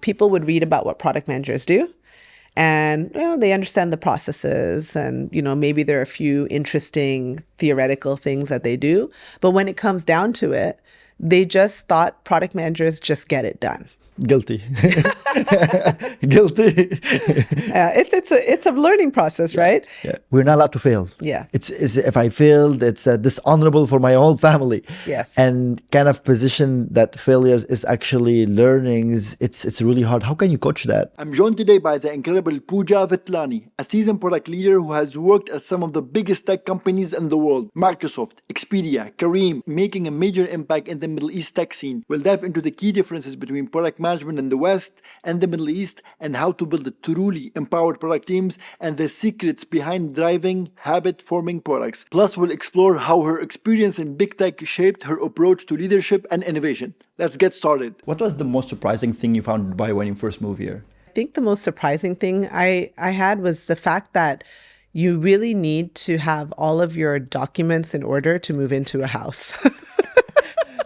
People would read about what product managers do, and they understand the processes, and maybe there are a few interesting theoretical things that they do. But when it comes down to it, they just thought product managers just get it done. Guilty. Guilty. It's a learning process, right? Yeah. We're not allowed to fail. Yeah. It's if I failed, it's dishonorable for my whole family. Yes. And kind of position that failures is actually learnings. It's really hard. How can you coach that? I'm joined today by the incredible Pooja Vithlani, a seasoned product leader who has worked at some of the biggest tech companies in the world: Microsoft, Expedia, Careem, making a major impact in the Middle East tech scene. We'll dive into the key differences between product management in the West and the Middle East, and how to build truly empowered product teams, and the secrets behind driving habit-forming products. Plus, we'll explore how her experience in big tech shaped her approach to leadership and innovation. Let's get started. What was the most surprising thing you found in Dubai when you first moved here? I think the most surprising thing I had was the fact that you really need to have all of your documents in order to move into a house.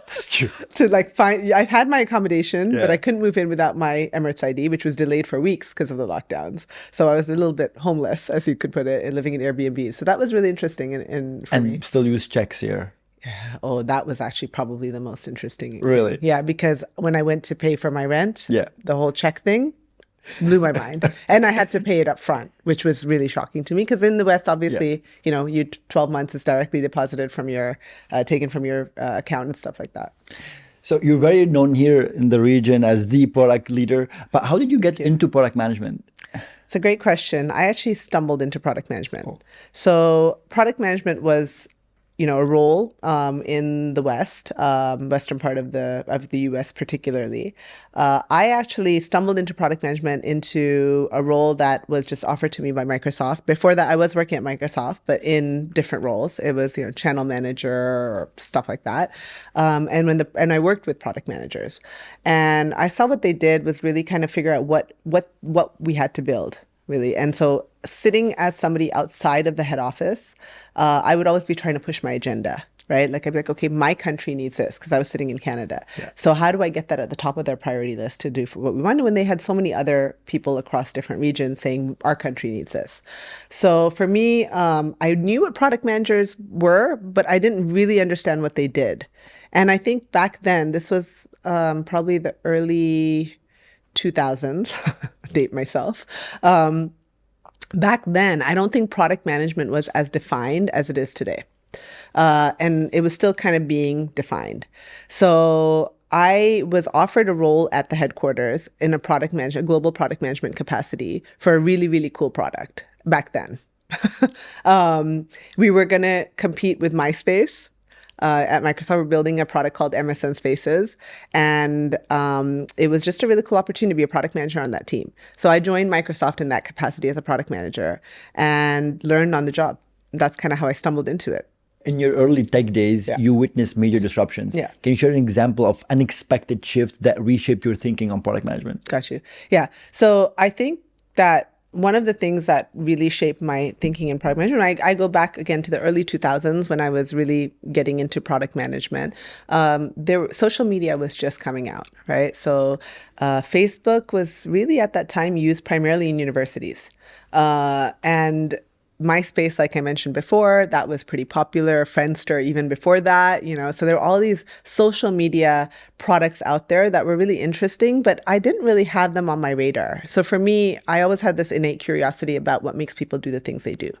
That's true. I've had my accommodation, but I couldn't move in without my Emirates ID, which was delayed for weeks because of the lockdowns. So I was a little bit homeless, as you could put it, and living in Airbnb. So that was really interesting for me. And still use checks here. Yeah. Oh, that was actually probably the most interesting. Really? Yeah, because when I went to pay for my rent, Yeah. the whole check thing blew my mind. And I had to pay it up front, which was really shocking to me, because in the West, obviously, you 12 months is directly deposited from your, taken from your account and stuff like that. So you're very known here in the region as the product leader, but how did you get into product management? It's a great question. I actually stumbled into product management. Oh. So product management was a role in the West, western part of the US particularly. I actually stumbled into product management into a role that was just offered to me by Microsoft. Before that, I was working at Microsoft, but in different roles. It was channel manager or stuff like that. And I worked with product managers, and I saw what they did was really kind of figure out what we had to build, really. And so sitting as somebody outside of the head office, I would always be trying to push my agenda, right? Like I'd be like, okay, my country needs this, because I was sitting in Canada. Yeah. So how do I get that at the top of their priority list to do for what we want, when they had so many other people across different regions saying our country needs this? So for me, I knew what product managers were, but I didn't really understand what they did. And I think back then, this was probably the early 2000s, date myself. Back then, I don't think product management was as defined as it is today. And it was still kind of being defined. So I was offered a role at the headquarters in a global product management capacity for a really, really cool product back then. We were going to compete with MySpace. At Microsoft, we're building a product called MSN Spaces, and it was just a really cool opportunity to be a product manager on that team. So I joined Microsoft in that capacity as a product manager and learned on the job. That's kind of how I stumbled into it. In your early tech days, you witnessed major disruptions. Yeah. Can you share an example of unexpected shift that reshaped your thinking on product management? Got you. Yeah. So I think that one of the things that really shaped my thinking in product management, I go back again to the early 2000s when I was really getting into product management. Social media was just coming out, right? So Facebook was really at that time used primarily in universities. And MySpace, like I mentioned before, that was pretty popular. Friendster, even before that, so there were all these social media products out there that were really interesting, but I didn't really have them on my radar. So for me, I always had this innate curiosity about what makes people do the things they do.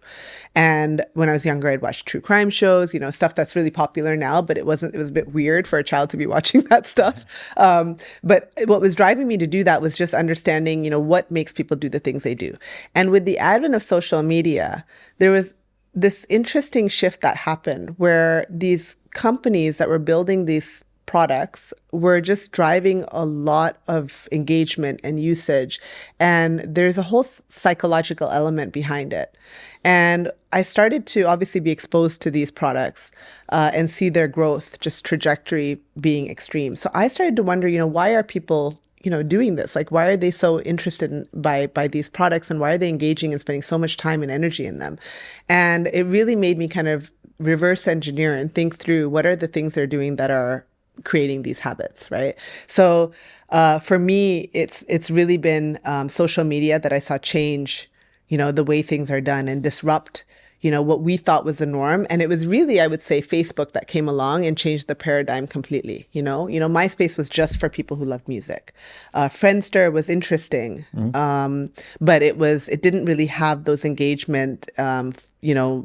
And when I was younger, I'd watch true crime shows, stuff that's really popular now, but it was a bit weird for a child to be watching that stuff. But what was driving me to do that was just understanding, what makes people do the things they do. And with the advent of social media, there was this interesting shift that happened where these companies that were building these products were just driving a lot of engagement and usage. And there's a whole psychological element behind it. And I started to obviously be exposed to these products and see their growth, just trajectory being extreme. So I started to wonder, why are people doing this? Like, why are they so interested by these products, and why are they engaging and spending so much time and energy in them? And it really made me kind of reverse engineer and think through what are the things they're doing that are creating these habits, right? So for me, it's really been social media that I saw change, the way things are done and disrupt, what we thought was the norm. And it was really, I would say, Facebook that came along and changed the paradigm completely. MySpace was just for people who loved music. Friendster was interesting, but it didn't really have those engagement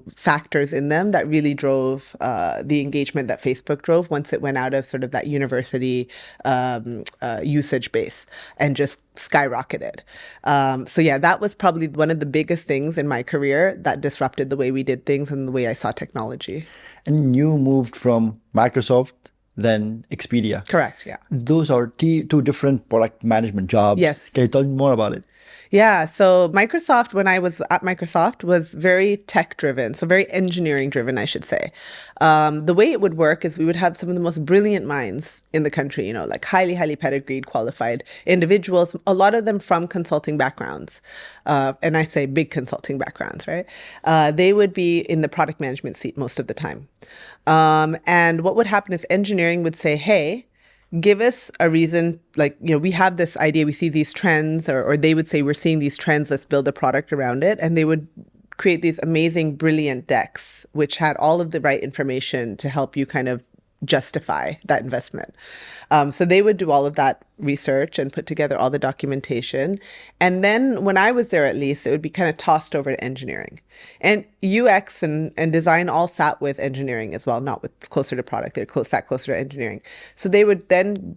factors in them that really drove the engagement that Facebook drove once it went out of sort of that university usage base and just skyrocketed. So yeah, that was probably one of the biggest things in my career that disrupted the way we did things and the way I saw technology. And you moved from Microsoft, then Expedia. Correct, yeah. Those are two different product management jobs. Yes. Can you tell me more about it? Yeah, so Microsoft, when I was at Microsoft, was very tech driven, so very engineering driven, I should say. The way it would work is we would have some of the most brilliant minds in the country, like highly, highly pedigreed, qualified individuals, a lot of them from consulting backgrounds. And I say big consulting backgrounds, right? They would be in the product management seat most of the time. And what would happen is engineering would say, hey, give us a reason, we have this idea, we see these trends, or they would say, we're seeing these trends, let's build a product around it. And they would create these amazing, brilliant decks, which had all of the right information to help you kind of justify that investment. So they would do all of that research and put together all the documentation. And then when I was there, at least, it would be kind of tossed over to engineering. And UX and design all sat with engineering as well, not with closer to product. They're sat closer to engineering. So they would then,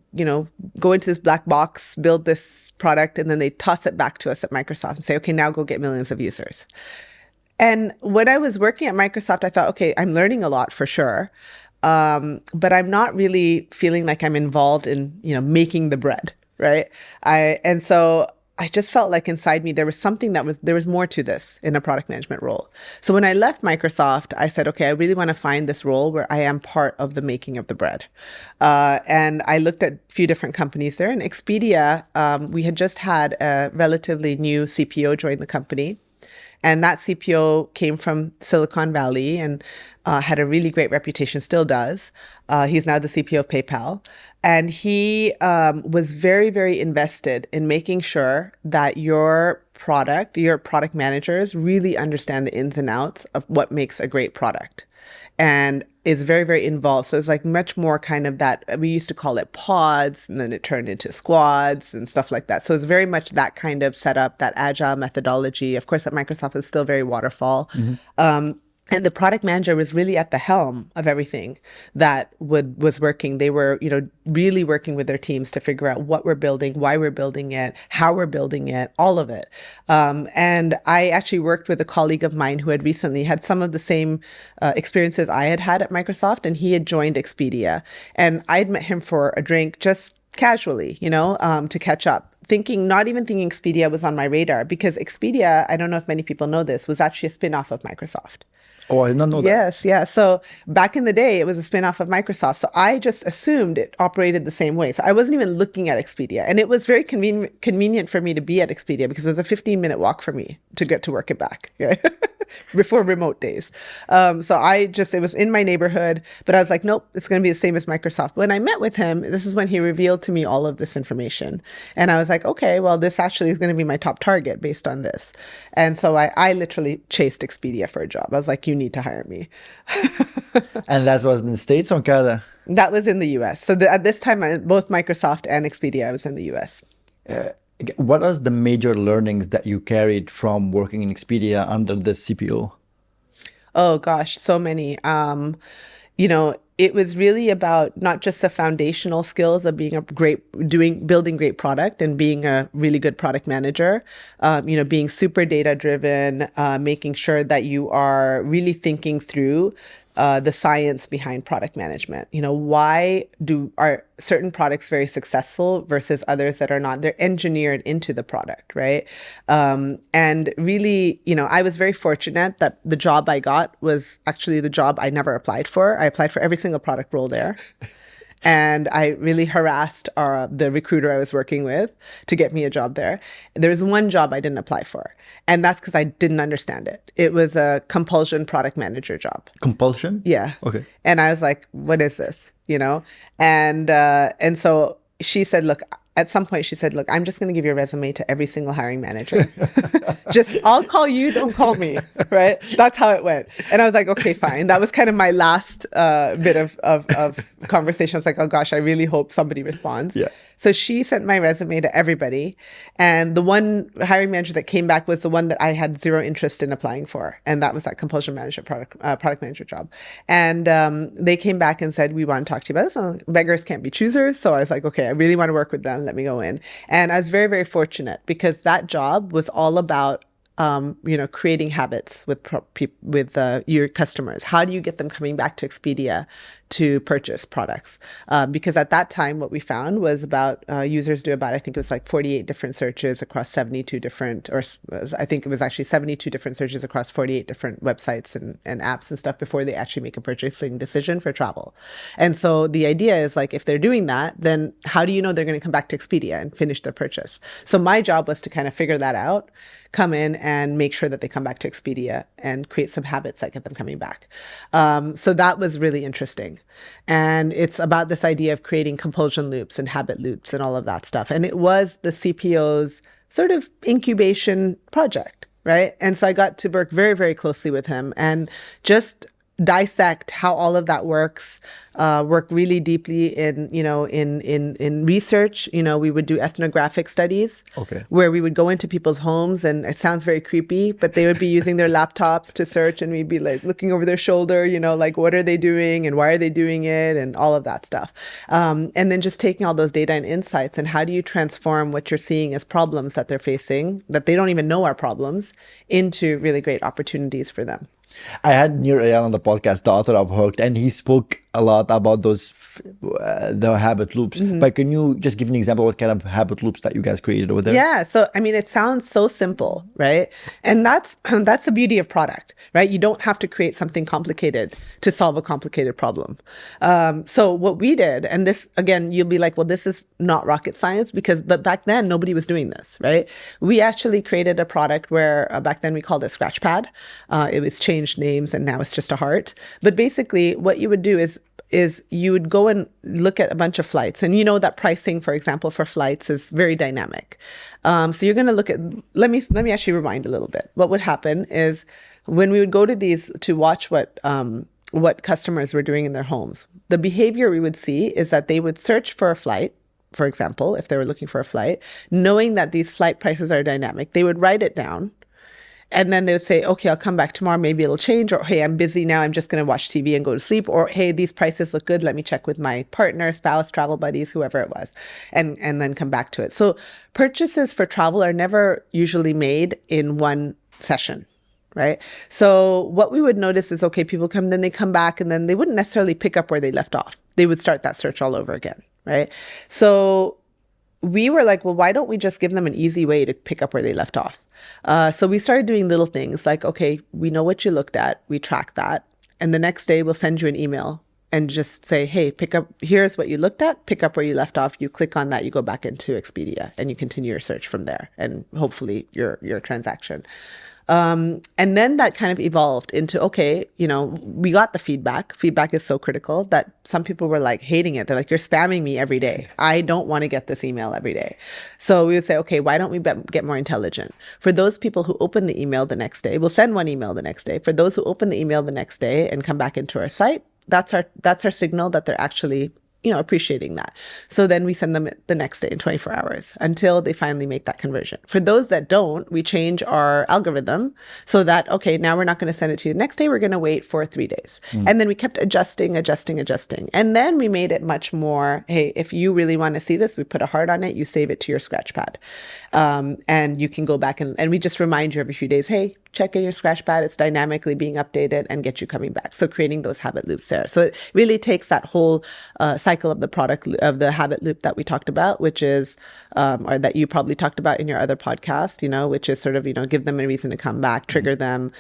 go into this black box, build this product, and then they toss it back to us at Microsoft and say, okay, now go get millions of users. And when I was working at Microsoft, I thought, okay, I'm learning a lot for sure. But I'm not really feeling like I'm involved in, making the bread, right? And so I just felt like inside me, there was something there was more to this in a product management role. So when I left Microsoft, I said, okay, I really want to find this role where I am part of the making of the bread. And I looked at a few different companies there. And Expedia, we had just had a relatively new CPO join the company. And that CPO came from Silicon Valley and had a really great reputation, still does. He's now the CPO of PayPal. And he was very, very invested in making sure that your product managers really understand the ins and outs of what makes a great product. And is very, very involved. So it's like much more kind of that, we used to call it pods, and then it turned into squads and stuff like that. So it's very much that kind of setup, that agile methodology. Of course, at Microsoft, it's still very waterfall. And the product manager was really at the helm of everything that was working. They were, really working with their teams to figure out what we're building, why we're building it, how we're building it, all of it. And I actually worked with a colleague of mine who had recently had some of the same experiences I had had at Microsoft, and he had joined Expedia. And I'd met him for a drink just casually, to catch up. Not even thinking Expedia was on my radar, because Expedia, I don't know if many people know this, was actually a spin-off of Microsoft. Oh, I did not know that. Yes, yeah. So back in the day, it was a spin-off of Microsoft. So I just assumed it operated the same way. So I wasn't even looking at Expedia. And it was very convenient for me to be at Expedia, because it was a 15-minute walk for me to get to work and back, right? Before remote days. So it was in my neighborhood, but I was like, nope, it's going to be the same as Microsoft. When I met with him, this is when he revealed to me all of this information. And I was like, okay, well, this actually is going to be my top target based on this. And so I literally chased Expedia for a job. I was like, you need to hire me. And that was in the States or Canada? That was in the US. So at this time, both Microsoft and Expedia, I was in the US. What are the major learnings that you carried from working in Expedia under the CPO? Oh gosh, so many. It was really about not just the foundational skills of being building great product and being a really good product manager, being super data driven, making sure that you are really thinking through the science behind product management. Why are certain products very successful versus others that are not? They're engineered into the product, right? And really, I was very fortunate that the job I got was actually the job I never applied for. I applied for every single product role there. And I really harassed the recruiter I was working with to get me a job there. There's one job I didn't apply for, and that's because I didn't understand it. It was a compulsion product manager job. Compulsion? Yeah. Okay. And I was like, what is this? And so she said, look, at some point she said, look, I'm just going to give your resume to every single hiring manager. Just, I'll call you, don't call me. Right. That's how it went. And I was like, okay, fine. That was kind of my last bit of conversation. I was like, oh gosh, I really hope somebody responds. Yeah. So she sent my resume to everybody. And the one hiring manager that came back was the one that I had zero interest in applying for. And that was that compulsion manager product manager job. And they came back and said, we want to talk to you about this. And beggars can't be choosers. So I was like, okay, I really want to work with them. Let me go in. And I was very, very fortunate because that job was all about creating habits with your customers. How do you get them coming back to Expedia to purchase products? Because at that time, what we found was about users do about, I think it was like 48 different searches across 72 different, or I think it was actually 72 different searches across 48 different websites and apps and stuff before they actually make a purchasing decision for travel. And so the idea is like, if they're doing that, then how do you know they're going to come back to Expedia and finish their purchase? So my job was to kind of figure that out, come in and make sure that they come back to Expedia and create some habits that get them coming back. So that was really interesting. And it's about this idea of creating compulsion loops and habit loops and all of that stuff. And it was the CPO's sort of incubation project, right? And so I got to work very, very closely with him and just dissect how all of that works, work really deeply in research. We would do ethnographic studies where we would go into people's homes, and it sounds very creepy, but they would be using their laptops to search, and we'd be like looking over their shoulder, like what are they doing and why are they doing it and all of that stuff. And then just taking all those data and insights and how do you transform what you're seeing as problems that they're facing, that they don't even know are problems, into really great opportunities for them. I had Nir Ayal on the podcast, the author of Hooked, and he spoke a lot about those the habit loops. But can you just give an example of what kind of habit loops that you guys created over there? Yeah. So, I mean, it sounds so simple, right? And that's the beauty of product, right? You don't have to create something complicated to solve a complicated problem. So what we did, and this, again, you'll be like, well, this is not rocket science but back then nobody was doing this, right? We actually created a product where back then we called it Scratchpad. It was changed names and now it's just a heart. But basically what you would do is you would go and look at a bunch of flights. And you know that pricing, for example, for flights is very dynamic. So you're going to look at, let me actually rewind a little bit. What would happen is when we would go to these to watch what customers were doing in their homes, the behavior we would see is that they would search for a flight, for example, if they were looking for a flight, knowing that these flight prices are dynamic, they would write it down. And then they would say, okay, I'll come back tomorrow. Maybe it'll change. Or, hey, I'm busy now. I'm just going to watch TV and go to sleep. Or, hey, these prices look good. Let me check with my partner, spouse, travel buddies, whoever it was, and then come back to it. So purchases for travel are never usually made in one session, right? So what we would notice is, okay, people come, then they come back, and then they wouldn't necessarily pick up where they left off. They would start that search all over again, right? So we were like, well, why don't we just give them an easy way to pick up where they left off? So we started doing little things like, okay, we know what you looked at. We track that. And the next day we'll send you an email and just say, hey, here's what you looked at, pick up where you left off. You click on that, you go back into Expedia and you continue your search from there and hopefully your transaction. And then that kind of evolved into, okay, we got the feedback. Feedback is so critical that some people were like hating it. They're like, you're spamming me every day. I don't want to get this email every day. So we would say, okay, why don't we get more intelligent? For those people who open the email the next day, we'll send one email the next day. For those who open the email the next day and come back into our site, that's our signal that they're actually appreciating that. So then we send them the next day in 24 hours until they finally make that conversion. For those that don't, we change our algorithm so that, okay, now we're not going to send it to you the next day. We're going to wait for 3 days. And then we kept adjusting. And then we made it much more, hey, if you really want to see this, we put a heart on it. You save it to your Scratchpad. And you can go back and we just remind you every few days, hey, check in your scratch pad, it's dynamically being updated and get you coming back. So creating those habit loops there. So it really takes that whole cycle of the habit loop that we talked about, which is, or that you probably talked about in your other podcast, which is sort of, give them a reason to come back, trigger them,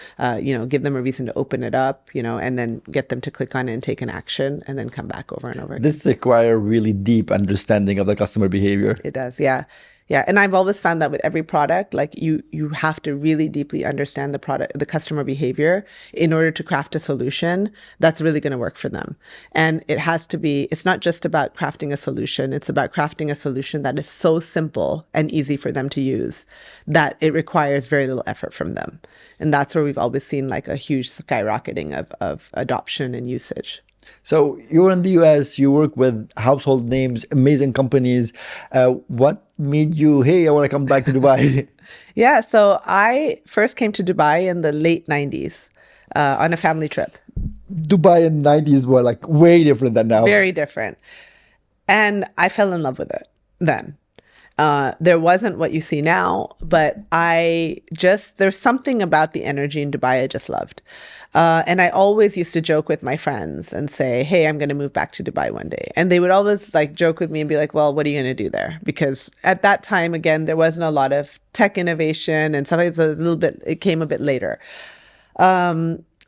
give them a reason to open it up, and then get them to click on it and take an action and then come back over and over again. This requires really deep understanding of the customer behavior. It does, yeah. Yeah, and I've always found that with every product, like you have to really deeply understand the customer behavior in order to craft a solution that's really going to work for them. And it's not just about crafting a solution, it's about crafting a solution that is so simple and easy for them to use that it requires very little effort from them. And that's where we've always seen like a huge skyrocketing of adoption and usage. So you're in the US, you work with household names, amazing companies. What made you, hey, I want to come back to Dubai? Yeah, so I first came to Dubai in the late 90s on a family trip. Dubai in the 90s were like way different than now. Very different. And I fell in love with it then. There wasn't what you see now, but there's something about the energy in Dubai I just loved. And I always used to joke with my friends and say, hey, I'm going to move back to Dubai one day. And they would always like joke with me and be like, well, what are you going to do there? Because at that time, again, there wasn't a lot of tech innovation and sometimes it came a bit later.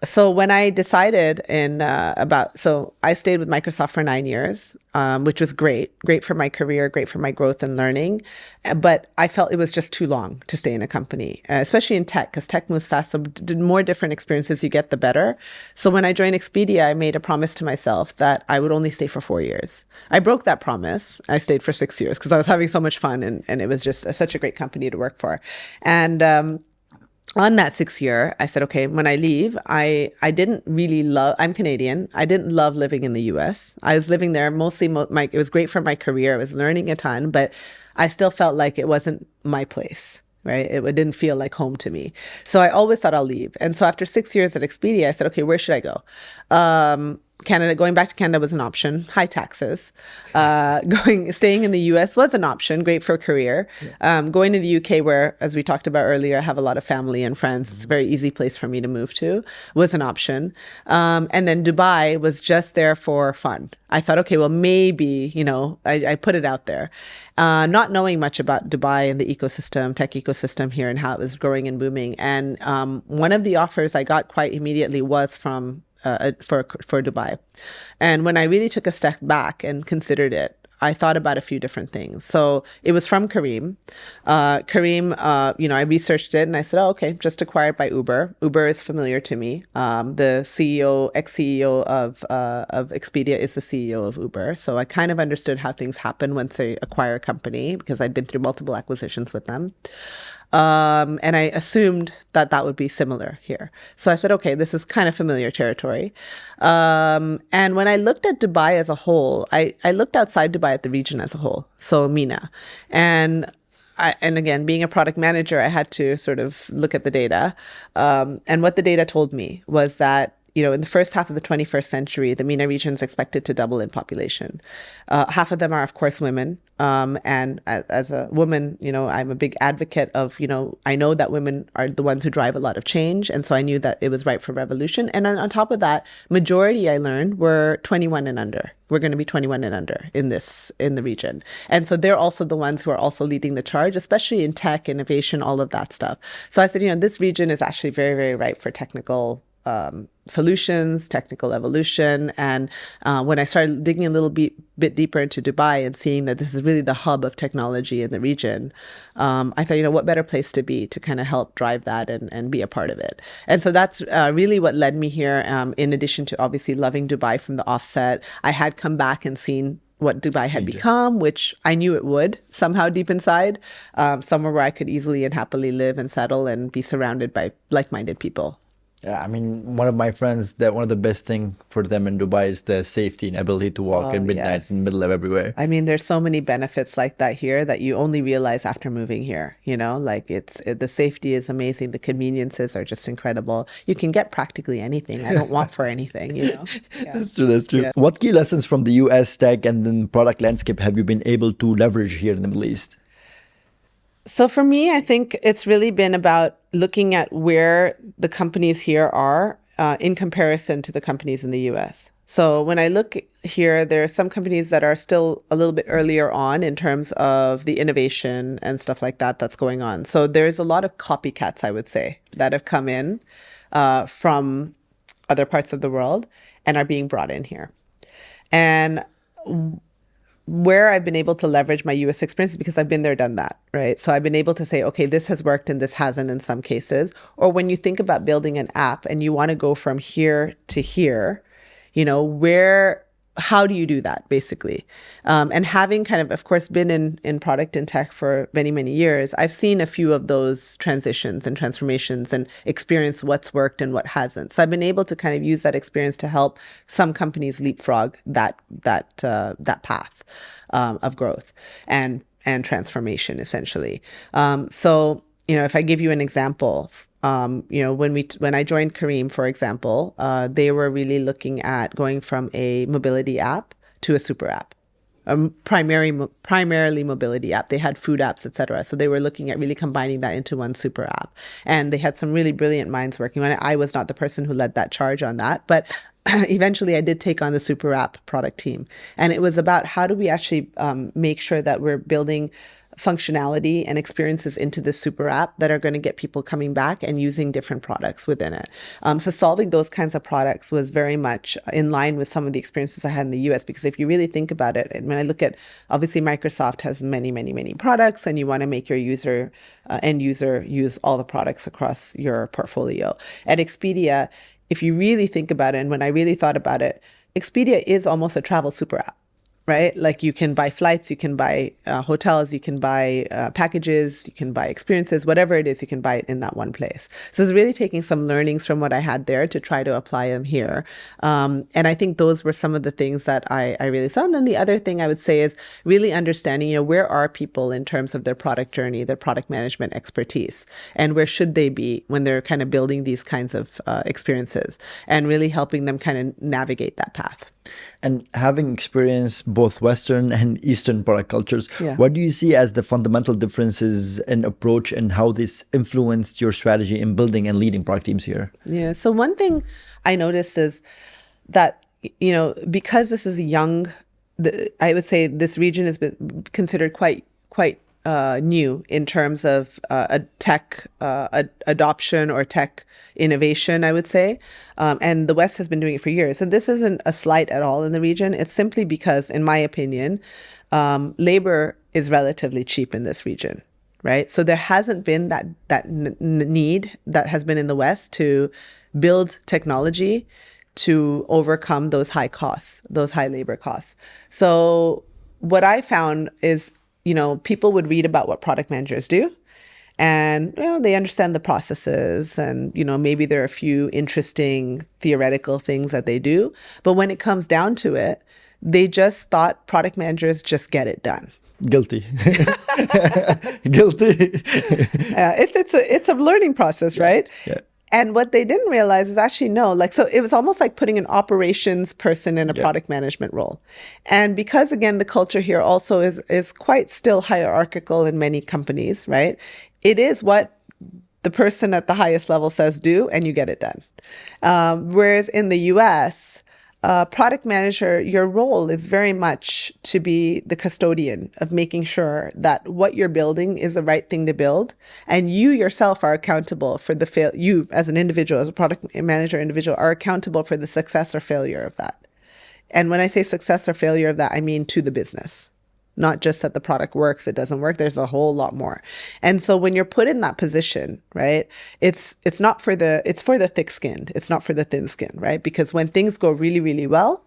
So when I decided so I stayed with Microsoft for 9 years, which was great for my career, great for my growth and learning. But I felt it was just too long to stay in a company, especially in tech, because tech moves fast. So the more different experiences you get, the better. So when I joined Expedia, I made a promise to myself that I would only stay for 4 years. I broke that promise. I stayed for 6 years because I was having so much fun and it was just such a great company to work for. And on that 6th year, I said, okay, when I leave, I didn't really I'm Canadian. I didn't love living in the US. I was living there mostly, it was great for my career. I was learning a ton, but I still felt like it wasn't my place, right? It didn't feel like home to me. So I always thought I'll leave. And so after 6 years at Expedia, I said, okay, where should I go? Going back to Canada was an option, high taxes. Staying in the US was an option, great for a career. Going to the UK, where, as we talked about earlier, I have a lot of family and friends. It's a very easy place for me to move to, was an option. And then Dubai was just there for fun. I thought, okay, well, maybe, I put it out there. Not knowing much about Dubai and the tech ecosystem here and how it was growing and booming. And one of the offers I got quite immediately was for Dubai. And when I really took a step back and considered it, I thought about a few different things. So it was from Careem. I researched it and I said, oh, okay, just acquired by Uber. Uber is familiar to me. The ex-CEO of Expedia is the CEO of Uber. So I kind of understood how things happen once they acquire a company because I'd been through multiple acquisitions with them. And I assumed that would be similar here. So I said, okay, this is kind of familiar territory. And when I looked at Dubai as a whole, I looked outside Dubai at the region as a whole, so MENA. And again, being a product manager, I had to sort of look at the data. And what the data told me was that in the first half of the 21st century, the MENA region is expected to double in population. Half of them are, of course, women. And as a woman, I'm a big advocate of, I know that women are the ones who drive a lot of change. And so I knew that it was ripe for revolution. And on top of that, majority I learned were 21 and under. We're going to be 21 and under in the region. And so they're also the ones who are also leading the charge, especially in tech, innovation, all of that stuff. So I said, this region is actually very, very ripe for technical solutions, technical evolution. And when I started digging a little bit deeper into Dubai and seeing that this is really the hub of technology in the region, I thought, what better place to be to kind of help drive that and be a part of it. And so that's really what led me here. In addition to obviously loving Dubai from the offset, I had come back and seen what Dubai had become, which I knew it would somehow deep inside, somewhere where I could easily and happily live and settle and be surrounded by like-minded people. Yeah, I mean, one of my friends, that one of the best thing for them in Dubai is the safety and ability to walk at midnight in the middle of everywhere. I mean, there's so many benefits like that here that you only realize after moving here, like the safety is amazing. The conveniences are just incredible. You can get practically anything. I don't want for anything, Yeah. That's true. Yeah. What key lessons from the US tech and then product landscape have you been able to leverage here in the Middle East? So for me, I think it's really been about looking at where the companies here are in comparison to the companies in the US. So when I look here, there are some companies that are still a little bit earlier on in terms of the innovation and stuff like that that's going on. So there's a lot of copycats, I would say, that have come in from other parts of the world and are being brought in here. And where I've been able to leverage my US experience is because I've been there, done that, right? So I've been able to say, okay, this has worked and this hasn't in some cases. Or when you think about building an app and you want to go from here to here, how do you do that basically? And having kind of course, been in product and tech for many, many years, I've seen a few of those transitions and transformations and experienced what's worked and what hasn't. So I've been able to kind of use that experience to help some companies leapfrog that path of growth and transformation, essentially. So, if I give you an example, when I joined Careem, for example, they were really looking at going from a mobility app to a super app, primarily mobility app. They had food apps, etc. So they were looking at really combining that into one super app. And they had some really brilliant minds working on it. I was not the person who led that charge on that, but eventually I did take on the super app product team. And it was about how do we actually make sure that we're building functionality and experiences into this super app that are going to get people coming back and using different products within it. So solving those kinds of products was very much in line with some of the experiences I had in the US, because if you really think about it, and when I look at, obviously Microsoft has many, many, many products, and you want to make your end user use all the products across your portfolio. At Expedia, if you really think about it, and when I really thought about it, Expedia is almost a travel super app. Right? Like you can buy flights, you can buy hotels, you can buy packages, you can buy experiences, whatever it is, you can buy it in that one place. So it's really taking some learnings from what I had there to try to apply them here. And I think those were some of the things that I really saw. And then the other thing I would say is really understanding, where are people in terms of their product journey, their product management expertise, and where should they be when they're kind of building these kinds of experiences, and really helping them kind of navigate that path. And having experienced both Western and Eastern product cultures, what do you see as the fundamental differences in approach and how this influenced your strategy in building and leading product teams here? Yeah. So one thing I noticed is that, because this is young, I would say this region has been considered quite new in terms of a tech adoption or tech innovation, I would say. And the West has been doing it for years. And this isn't a slight at all in the region. It's simply because, in my opinion, labor is relatively cheap in this region, right? So there hasn't been that need that has been in the West to build technology to overcome those high costs, those high labor costs. So what I found is, people would read about what product managers do, and they understand the processes, and maybe there are a few interesting theoretical things that they do, but when it comes down to it, they just thought product managers just get it done. Guilty. Guilty. It's a learning process, right? Yeah. And what they didn't realize is actually so it was almost like putting an operations person in a product management role. And because, again, the culture here also is quite still hierarchical in many companies, right? It is what the person at the highest level says do, and you get it done. Whereas in the US, product manager, your role is very much to be the custodian of making sure that what you're building is the right thing to build. And you yourself are accountable for you as an individual, as a product manager individual, are accountable for the success or failure of that. And when I say success or failure of that, I mean to the business. Not just that the product works, it doesn't work. There's a whole lot more. And so when you're put in that position, right, it's for the thick-skinned. It's not for the thin-skinned, right? Because when things go really, really well,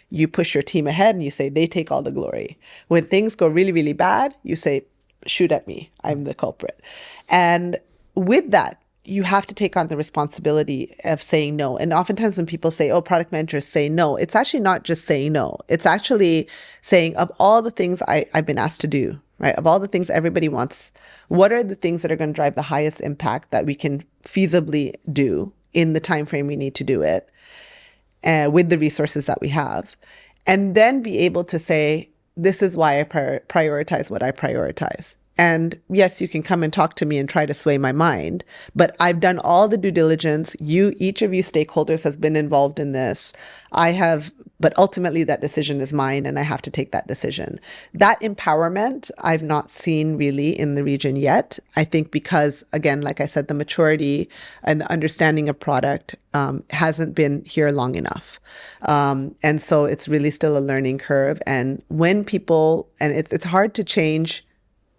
you push your team ahead and you say, they take all the glory. When things go really, really bad, you say, shoot at me. I'm the culprit. And with that, you have to take on the responsibility of saying no. And oftentimes when people say, oh, product managers say no, it's actually not just saying no. It's actually saying, of all the things I've been asked to do, right? Of all the things everybody wants, what are the things that are going to drive the highest impact that we can feasibly do in the time frame we need to do it, with the resources that we have? And then be able to say, this is why I prioritize what I prioritize. And yes, you can come and talk to me and try to sway my mind, but I've done all the due diligence. Each of you stakeholders has been involved in this. But ultimately that decision is mine and I have to take that decision. That empowerment I've not seen really in the region yet. I think because, again, like I said, the maturity and the understanding of product hasn't been here long enough. And so it's really still a learning curve. And when people, and it's hard to change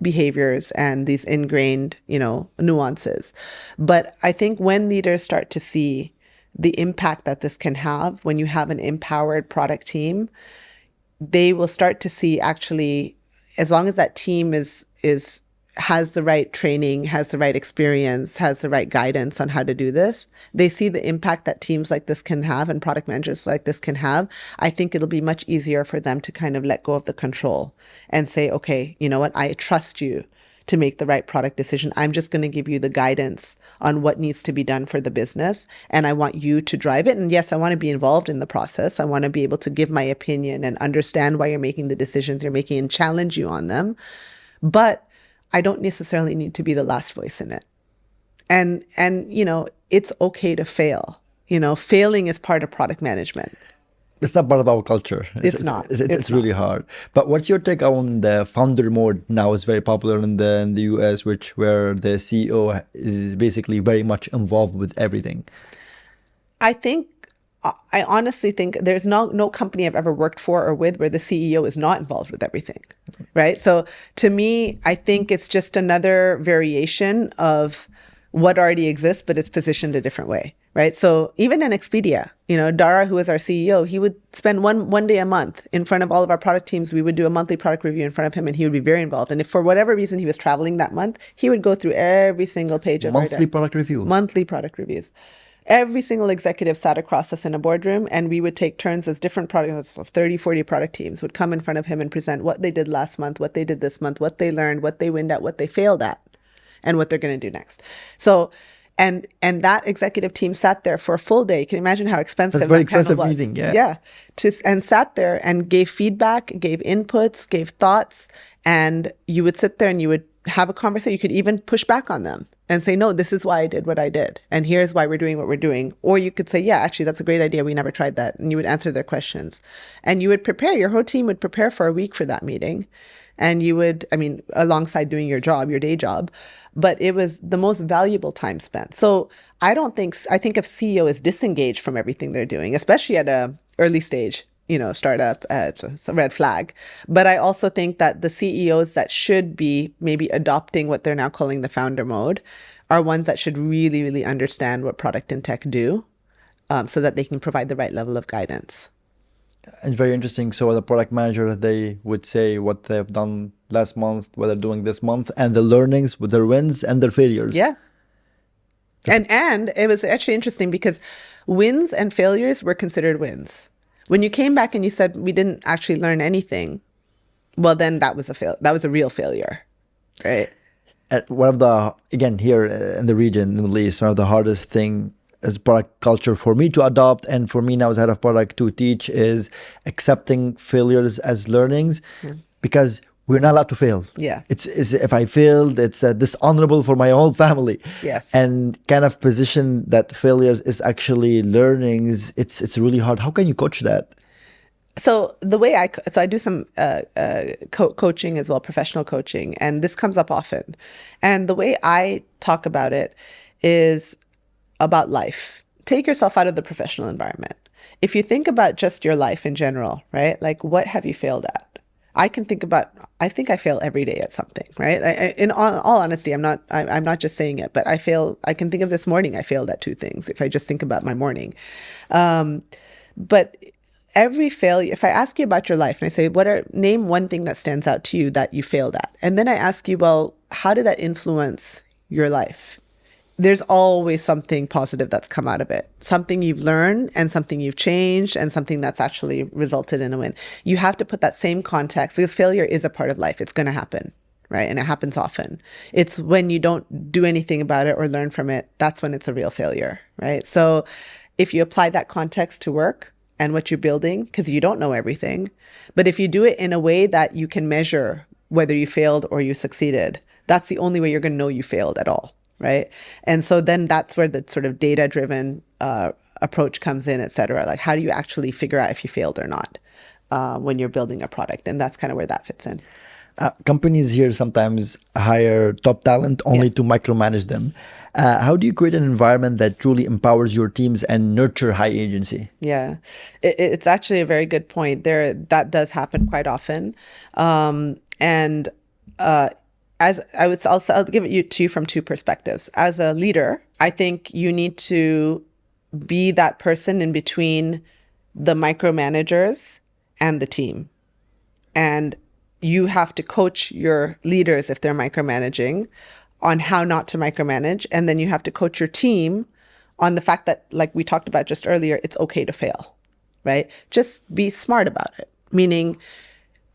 behaviors and these ingrained, nuances. But I think when leaders start to see the impact that this can have when you have an empowered product team, they will start to see actually, as long as that team has the right training, has the right experience, has the right guidance on how to do this, they see the impact that teams like this can have and product managers like this can have. I think it'll be much easier for them to kind of let go of the control and say, okay, you know what, I trust you to make the right product decision. I'm just going to give you the guidance on what needs to be done for the business. And I want you to drive it. And yes, I want to be involved in the process. I want to be able to give my opinion and understand why you're making the decisions you're making and challenge you on them. But I don't necessarily need to be the last voice in it. And it's okay to fail. Failing is part of product management. It's not part of our culture. It's not. It's really hard. But what's your take on the founder mode? Now it's very popular in the US, where the CEO is basically very much involved with everything. I honestly think there's no company I've ever worked for or with where the CEO is not involved with everything, right? So to me, I think it's just another variation of what already exists, but it's positioned a different way, right? So even in Expedia, Dara, who is our CEO, he would spend one day a month in front of all of our product teams. We would do a monthly product review in front of him, and he would be very involved. And if for whatever reason he was traveling that month, he would go through every single page of monthly product review. Monthly product reviews. Every single executive sat across us in a boardroom, and we would take turns as different products of 30, 40 product teams would come in front of him and present what they did last month, what they did this month, what they learned, what they winned at, what they failed at, and what they're going to do next. So, and that executive team sat there for a full day. You can imagine how expensive That's very that panel expensive was. meeting, yeah. Yeah. And sat there and gave feedback, gave inputs, gave thoughts, and you would sit there and you would have a conversation. You could even push back on them and say, no, this is why I did what I did. And here's why we're doing what we're doing. Or you could say, yeah, actually, that's a great idea. We never tried that. And you would answer their questions. And you would prepare, your whole team would prepare for a week for that meeting. And you would, alongside doing your job, your day job, but it was the most valuable time spent. So I think if CEO is disengaged from everything they're doing, especially at a early stage, startup, it's a red flag. But I also think that the CEOs that should be maybe adopting what they're now calling the founder mode are ones that should really, really understand what product and tech do, so that they can provide the right level of guidance. It's very interesting. So as a product manager, they would say what they've done last month, what they're doing this month, and the learnings with their wins and their failures. Yeah. And it was actually interesting because wins and failures were considered wins. When you came back and you said we didn't actually learn anything, well, then that was a real failure, right? One of the, again, here in the region, in the Middle East, one of the hardest thing as product culture for me to adopt, and for me now as head of product to teach, is accepting failures as learnings, because we're not allowed to fail. Yeah. It's if I failed, it's dishonorable for my whole family. Yes. And kind of position that failures is actually learnings. It's really hard. How can you coach that? So I do some coaching as well, professional coaching, and this comes up often. And the way I talk about it is about life. Take yourself out of the professional environment. If you think about just your life in general, right? Like, what have you failed at? I think I fail every day at something, right? In all honesty, I'm not just saying it, but I can think of this morning, I failed at two things if I just think about my morning. But every failure, if I ask you about your life and I say, name one thing that stands out to you that you failed at. And then I ask you, well, how did that influence your life? There's always something positive that's come out of it. Something you've learned and something you've changed and something that's actually resulted in a win. You have to put that same context, because failure is a part of life. It's going to happen, right? And it happens often. It's when you don't do anything about it or learn from it, that's when it's a real failure, right? So if you apply that context to work and what you're building, because you don't know everything, but if you do it in a way that you can measure whether you failed or you succeeded, That's the only way you're going to know you failed at all, right? And so then that's where the sort of data-driven approach comes in, et cetera. Like, how do you actually figure out if you failed or not when you're building a product? And that's kind of where that fits in. Companies here sometimes hire top talent only to micromanage them. How do you create an environment that truly empowers your teams and nurture high agency? Yeah, it's actually a very good point. That does happen quite often, and as I'll give it to you from two perspectives. As a leader, I think you need to be that person in between the micromanagers and the team, and you have to coach your leaders if they're micromanaging on how not to micromanage. And then you have to coach your team on the fact that, like we talked about just earlier, it's okay to fail, right? Just be smart about it. Meaning,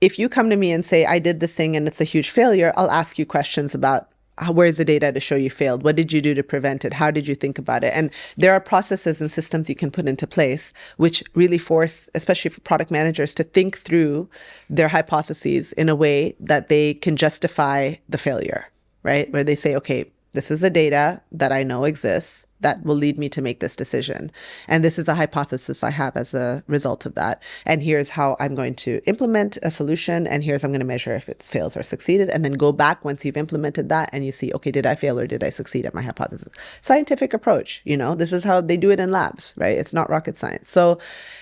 if you come to me and say, I did this thing and it's a huge failure, I'll ask you questions about where's the data to show you failed? What did you do to prevent it? How did you think about it? And there are processes and systems you can put into place, which really force, especially for product managers, to think through their hypotheses in a way that they can justify the failure, right? Where they say, okay, this is the data that I know exists that will lead me to make this decision. And this is a hypothesis I have as a result of that. And here's how I'm going to implement a solution. And here's how I'm going to measure if it fails or succeeded. And then go back once you've implemented that and you see, okay, did I fail or did I succeed at my hypothesis? Scientific approach, this is how they do it in labs, right? It's not rocket science. So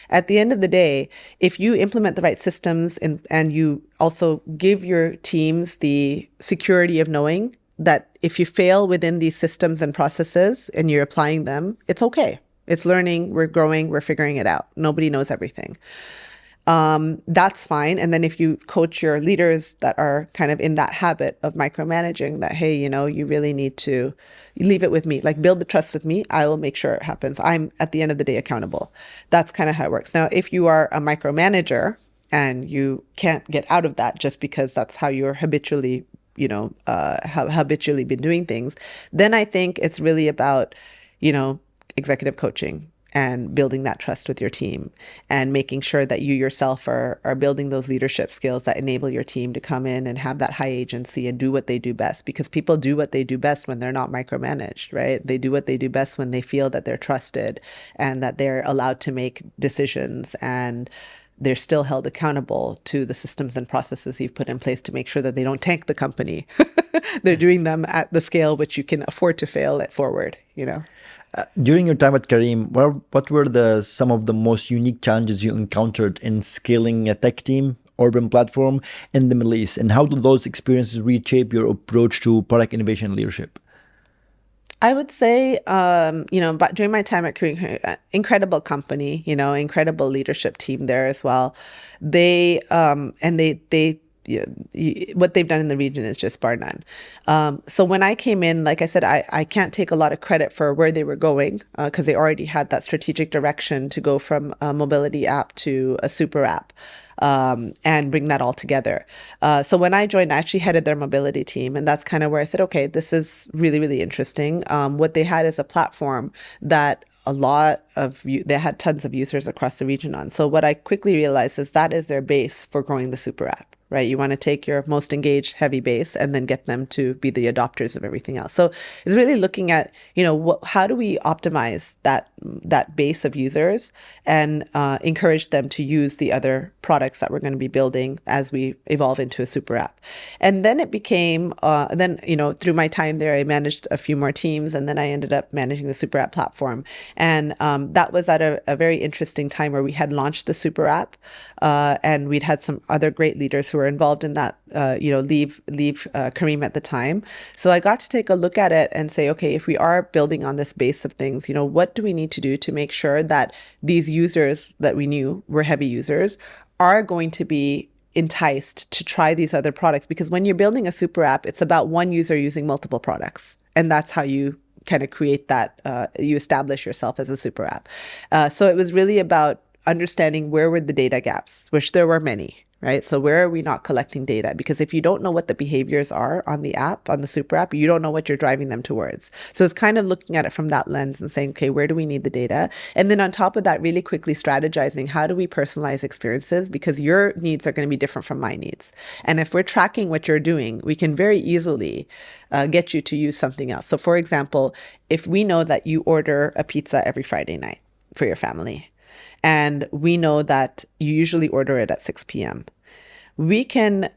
at the end of the day, if you implement the right systems and you also give your teams the security of knowing that if you fail within these systems and processes and you're applying them, it's okay. It's learning, we're growing, we're figuring it out. Nobody knows everything. That's fine. And then if you coach your leaders that are kind of in that habit of micromanaging, that, hey, you really need to leave it with me, like build the trust with me. I will make sure it happens. I'm at the end of the day accountable. That's kind of how it works. Now, if you are a micromanager and you can't get out of that just because that's how you're habitually have habitually been doing things, then I think it's really about, executive coaching and building that trust with your team and making sure that you yourself are building those leadership skills that enable your team to come in and have that high agency and do what they do best, because people do what they do best when they're not micromanaged, right? They do what they do best when they feel that they're trusted and that they're allowed to make decisions, and they're still held accountable to the systems and processes you've put in place to make sure that they don't tank the company. They're doing them at the scale which you can afford to fail it forward, During your time at Careem, what were some of the most unique challenges you encountered in scaling a tech team, urban platform in the Middle East? And how do those experiences reshape your approach to product innovation and leadership? I would say, but during my time at Careem, incredible company, incredible leadership team there as well. They what they've done in the region is just bar none. So when I came in, like I said, I can't take a lot of credit for where they were going because they already had that strategic direction to go from a mobility app to a super app. And bring that all together. So when I joined, I actually headed their mobility team. And that's kind of where I said, okay, this is really, really interesting. What they had is a platform that they had tons of users across the region on. So what I quickly realized is that is their base for growing the super app, right? You want to take your most engaged heavy base and then get them to be the adopters of everything else. So it's really looking at, how do we optimize that base of users and encourage them to use the other products that we're going to be building as we evolve into a super app. And then it became, through my time there, I managed a few more teams, and then I ended up managing the super app platform. And that was at a very interesting time where we had launched the super app, and we'd had some other great leaders who were involved in that, leave Careem at the time. So I got to take a look at it and say, okay, if we are building on this base of things, what do we need to do to make sure that these users that we knew were heavy users are going to be enticed to try these other products? Because when you're building a super app, it's about one user using multiple products. And that's how you kind of create that, you establish yourself as a super app. So it was really about understanding where were the data gaps, which there were many, right? So where are we not collecting data? Because if you don't know what the behaviors are on the app, on the super app, you don't know what you're driving them towards. So it's kind of looking at it from that lens and saying, okay, where do we need the data? And then on top of that, really quickly strategizing, how do we personalize experiences? Because your needs are going to be different from my needs. And if we're tracking what you're doing, we can very easily get you to use something else. So for example, if we know that you order a pizza every Friday night for your family, and we know that you usually order it at 6 p.m. We can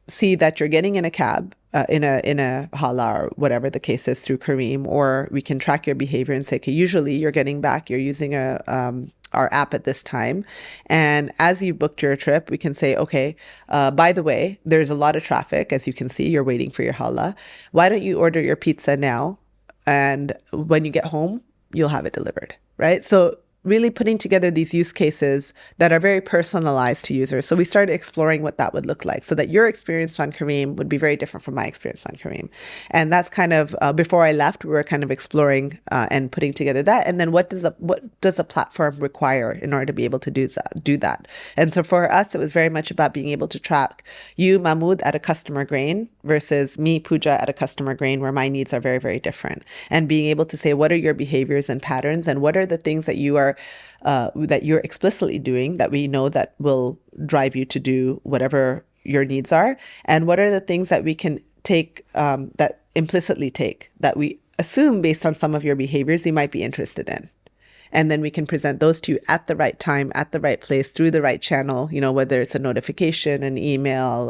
see that you're getting in a cab, in a hala or whatever the case is through Careem, or we can track your behavior and say, okay, usually you're getting back, you're using our app at this time. And as you booked your trip, we can say, okay, by the way, there's a lot of traffic. As you can see, you're waiting for your hala. Why don't you order your pizza now? And when you get home, you'll have it delivered, right? So really putting together these use cases that are very personalized to users. So we started exploring what that would look like so that your experience on Careem would be very different from my experience on Careem. And that's kind of, before I left, we were kind of exploring and putting together that. And then what does a platform require in order to be able to do that? And so for us, it was very much about being able to track you, Mahmoud, at a customer grain versus me, Pooja, at a customer grain where my needs are very, very different. And being able to say, what are your behaviors and patterns and what are the things that you're explicitly doing that we know that will drive you to do whatever your needs are, and what are the things that we can take, that implicitly take, that we assume based on some of your behaviors you might be interested in. And then we can present those to you at the right time, at the right place, through the right channel, whether it's a notification, an email,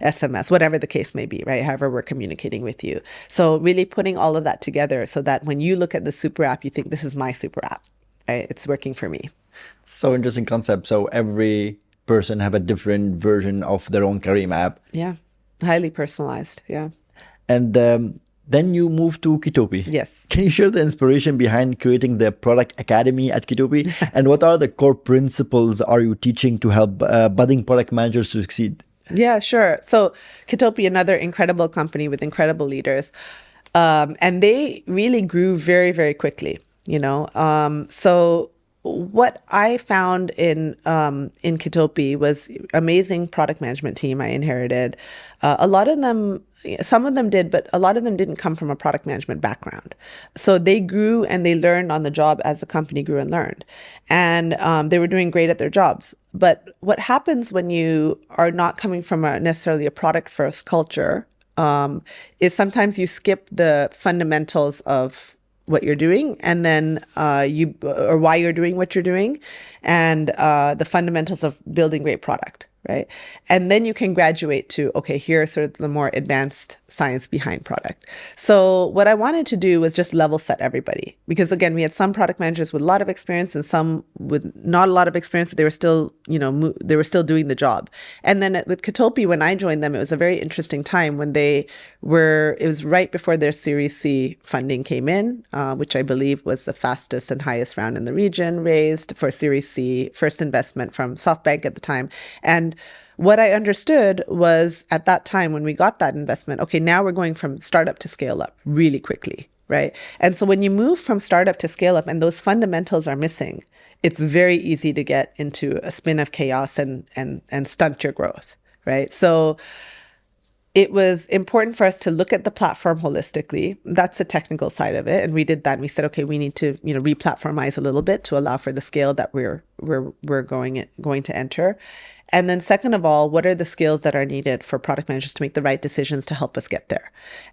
SMS, whatever the case may be, right? However we're communicating with you. So really putting all of that together so that when you look at the super app, you think, this is my super app, right? It's working for me. So interesting concept. So every person have a different version of their own Careem app. Yeah, highly personalized, yeah. And then you moved to Kitopi. Yes. Can you share the inspiration behind creating the product academy at Kitopi? And what are the core principles are you teaching to help budding product managers to succeed? Yeah, sure. So Kitopi, another incredible company with incredible leaders. And they really grew very, very quickly, So what I found in Kitopi was amazing product management team I inherited. A lot of them, some of them did, but a lot of them didn't come from a product management background. So they grew and they learned on the job as the company grew and learned. And they were doing great at their jobs. But what happens when you are not coming from necessarily a product first culture is sometimes you skip the fundamentals of what you're doing, and then or why you're doing what you're doing, and the fundamentals of building great product, right? And then you can graduate to, okay, here are sort of the more advanced science behind product. So what I wanted to do was just level set everybody, because again, we had some product managers with a lot of experience and some with not a lot of experience, but they were still, they were still doing the job. And then with Kitopi, when I joined them, it was a very interesting time when it was right before their Series C funding came in, which I believe was the fastest and highest round in the region raised for Series C, first investment from SoftBank at the time. And what I understood was at that time when we got that investment, okay, now we're going from startup to scale up really quickly, right? And so when you move from startup to scale up and those fundamentals are missing, it's very easy to get into a spin of chaos and stunt your growth, right? So it was important for us to look at the platform holistically. That's the technical side of it. And we did that. And we said, okay, we need to, re-platformize a little bit to allow for the scale that we're going to enter. And then second of all, what are the skills that are needed for product managers to make the right decisions to help us get there?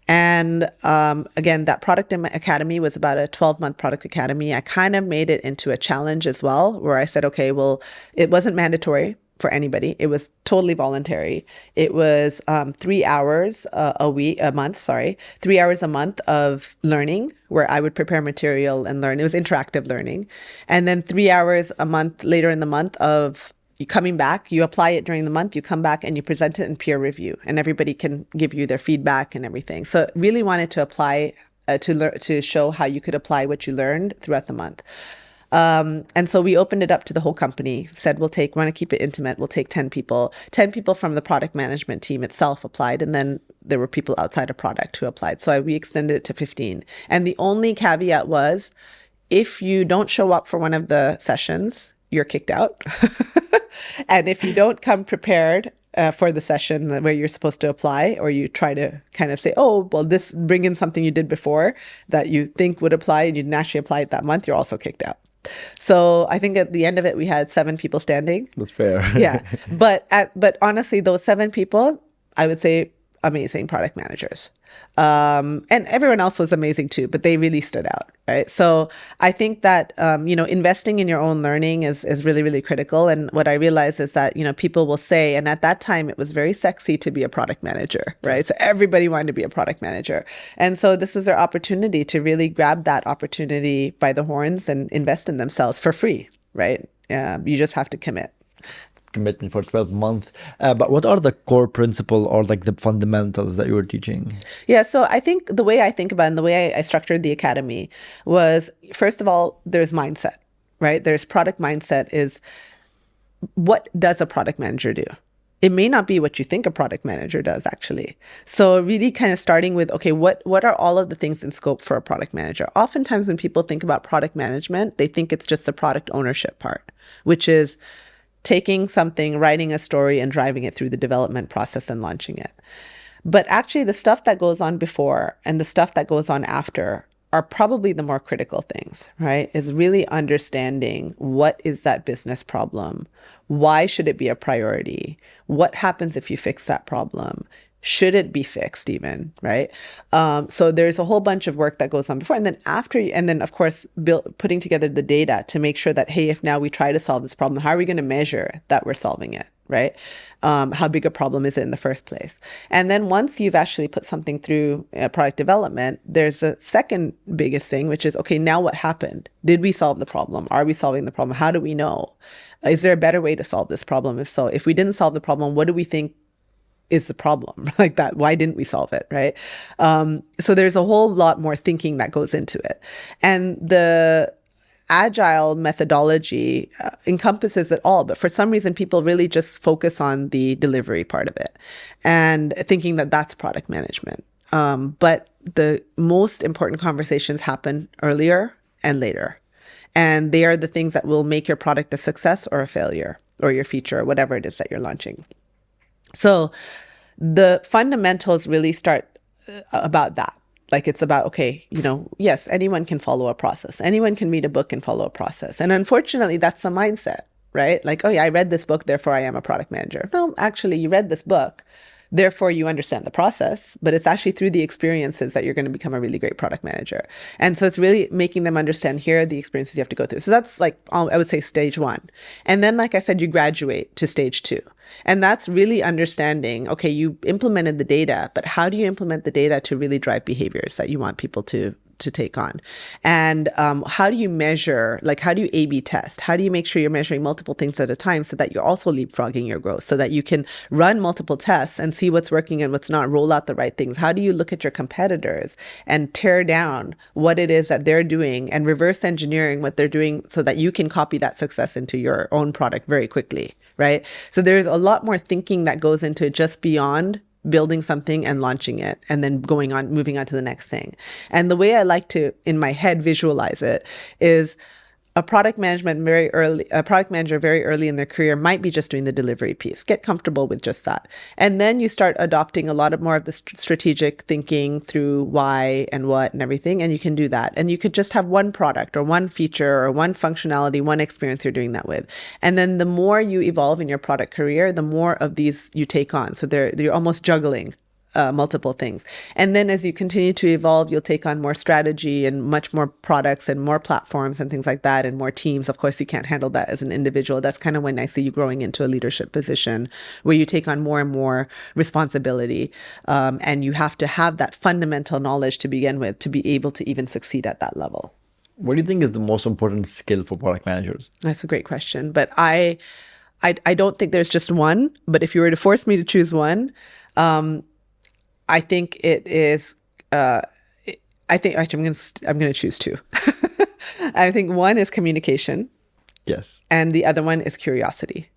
And again, that product academy was about a 12-month product academy. I kind of made it into a challenge as well, where I said, okay, well, it wasn't mandatory for anybody. It was totally voluntary. It was 3 hours a month 3 hours a month of learning where I would prepare material and learn. It was interactive learning. And then 3 hours a month later in the month of you coming back, you apply it during the month, you come back and you present it in peer review and everybody can give you their feedback and everything. So really wanted to apply, to show how you could apply what you learned throughout the month. And so we opened it up to the whole company, said, want to keep it intimate. We'll take 10 people. 10 people from the product management team itself applied. And then there were people outside of product who applied. So we extended it to 15. And the only caveat was, if you don't show up for one of the sessions, you're kicked out. And if you don't come prepared for the session where you're supposed to apply, or you try to kind of say, oh, well, bring in something you did before that you think would apply and you didn't actually apply it that month, you're also kicked out. So I think at the end of it, we had 7 people standing. That's fair. Yeah. But honestly, those 7 people, I would say amazing product managers. And everyone else was amazing too, but they really stood out, right? So I think that, investing in your own learning is really, really critical. And what I realized is that, people will say, and at that time it was very sexy to be a product manager, right? So everybody wanted to be a product manager. And so this is their opportunity to really grab that opportunity by the horns and invest in themselves for free, right? You just have to commit. Commitment for 12 months. But what are the core principles or like the fundamentals that you were teaching? Yeah, so I think the way I think about it and the way I structured the academy was, first of all, there's mindset, right? There's product mindset is, what does a product manager do? It may not be what you think a product manager does, actually. So really kind of starting with, okay, what are all of the things in scope for a product manager? Oftentimes when people think about product management, they think it's just the product ownership part, which is taking something, writing a story, and driving it through the development process and launching it. But actually, the stuff that goes on before and the stuff that goes on after are probably the more critical things, right? Is really understanding, what is that business problem? Why should it be a priority? What happens if you fix that problem? Should it be fixed even, right? So there's a whole bunch of work that goes on before. And then after, and then of course, putting together the data to make sure that, hey, if now we try to solve this problem, how are we going to measure that we're solving it, right? How big a problem is it in the first place? And then once you've actually put something through product development, there's a second biggest thing, which is, okay, now what happened? Did we solve the problem? Are we solving the problem? How do we know? Is there a better way to solve this problem? If so, if we didn't solve the problem, what do we think is the problem like that? Why didn't we solve it, right? So there's a whole lot more thinking that goes into it. And the agile methodology encompasses it all, but for some reason people really just focus on the delivery part of it and thinking that that's product management. But the most important conversations happen earlier and later. And they are the things that will make your product a success or a failure, or your feature, or whatever it is that you're launching. So the fundamentals really start about that. Like it's about, okay, yes, anyone can follow a process. Anyone can read a book and follow a process. And unfortunately, that's the mindset, right? Like, oh yeah, I read this book, therefore I am a product manager. No, actually, you read this book, therefore you understand the process, but it's actually through the experiences that you're going to become a really great product manager. And so it's really making them understand, here are the experiences you have to go through. So that's like, I would say stage 1. And then, like I said, you graduate to stage 2. And that's really understanding, okay, you implemented the data, but how do you implement the data to really drive behaviors that you want people to take on? And how do you measure, like how do you A/B test? How do you make sure you're measuring multiple things at a time so that you're also leapfrogging your growth, so that you can run multiple tests and see what's working and what's not, roll out the right things? How do you look at your competitors and tear down what it is that they're doing and reverse engineering what they're doing so that you can copy that success into your own product very quickly, right? So there's a lot more thinking that goes into it just beyond building something and launching it and then moving on to the next thing. And the way I like to, in my head, visualize it is a product manager very early in their career might be just doing the delivery piece. Get comfortable with just that. And then you start adopting a lot of more of the strategic thinking through why and what and everything. And you can do that. And you could just have one product or one feature or one functionality, one experience you're doing that with. And then the more you evolve in your product career, the more of these you take on. So you're almost juggling multiple things. And then as you continue to evolve, you'll take on more strategy and much more products and more platforms and things like that, and more teams. Of course, you can't handle that as an individual. That's kind of when I see you growing into a leadership position where you take on more and more responsibility. And you have to have that fundamental knowledge to begin with to be able to even succeed at that level. What do you think is the most important skill for product managers? That's a great question. But I don't think there's just one. But if you were to force me to choose one, I think it is. I think actually I'm going to choose 2. I think one is communication. Yes. And the other one is curiosity.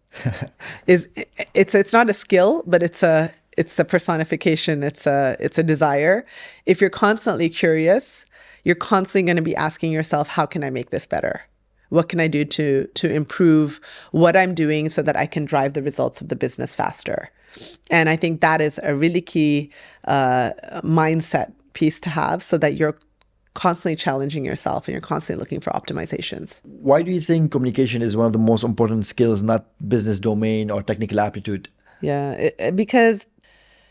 It's not a skill, but it's a personification. It's a desire. If you're constantly curious, you're constantly going to be asking yourself, how can I make this better? What can I do to improve what I'm doing so that I can drive the results of the business faster? And I think that is a really key mindset piece to have, so that you're constantly challenging yourself and you're constantly looking for optimizations. Why do you think communication is one of the most important skills, not business domain or technical aptitude? Yeah, because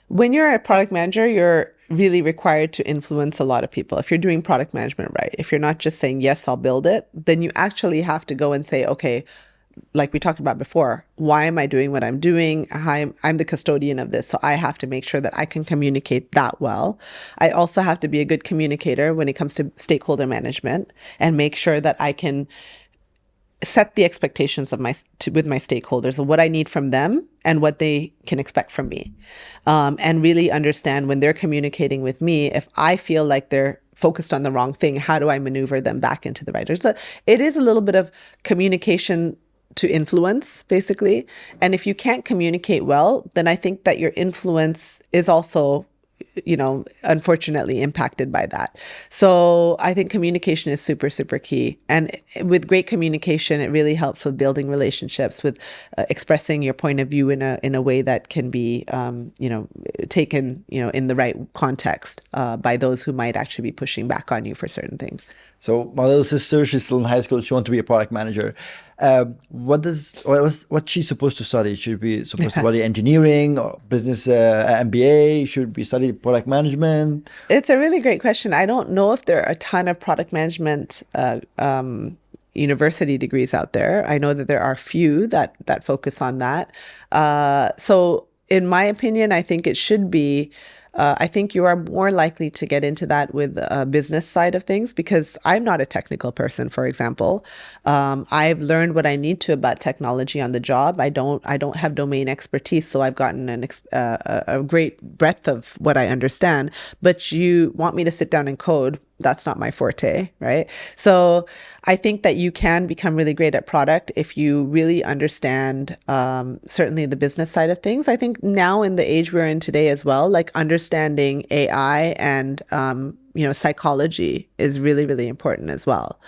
when you're a product manager, you're really required to influence a lot of people. If you're doing product management right, if you're not just saying, yes, I'll build it, then you actually have to go and say, okay, like we talked about before, why am I doing what I'm doing? I'm the custodian of this, so I have to make sure that I can communicate that well. I also have to be a good communicator when it comes to stakeholder management and make sure that I can set the expectations of with my stakeholders of what I need from them and what they can expect from me, and really understand when they're communicating with me, if I feel like they're focused on the wrong thing, how do I maneuver them back into the right? So it is a little bit of communication to influence, basically. And if you can't communicate well, then I think that your influence is also, unfortunately impacted by that. So I think communication is super, super key. And with great communication, it really helps with building relationships, with expressing your point of view in a way that can be, taken, in the right context by those who might actually be pushing back on you for certain things. So my little sister, she's still in high school. She wants to be a product manager. What's she supposed to study? Should be supposed to study engineering or business MBA? Should be study product management? It's a really great question. I don't know if there are a ton of product management university degrees out there. I know that there are few that focus on that. So in my opinion, I think it should be. I think you are more likely to get into that with a business side of things, because I'm not a technical person, for example. I've learned what I need to about technology on the job. I don't have domain expertise, so I've gotten a great breadth of what I understand. But you want me to sit down and code, that's not my forte, right? So I think that you can become really great at product if you really understand certainly the business side of things. I think now in the age we're in today as well, like understanding AI and psychology is really, really important as well.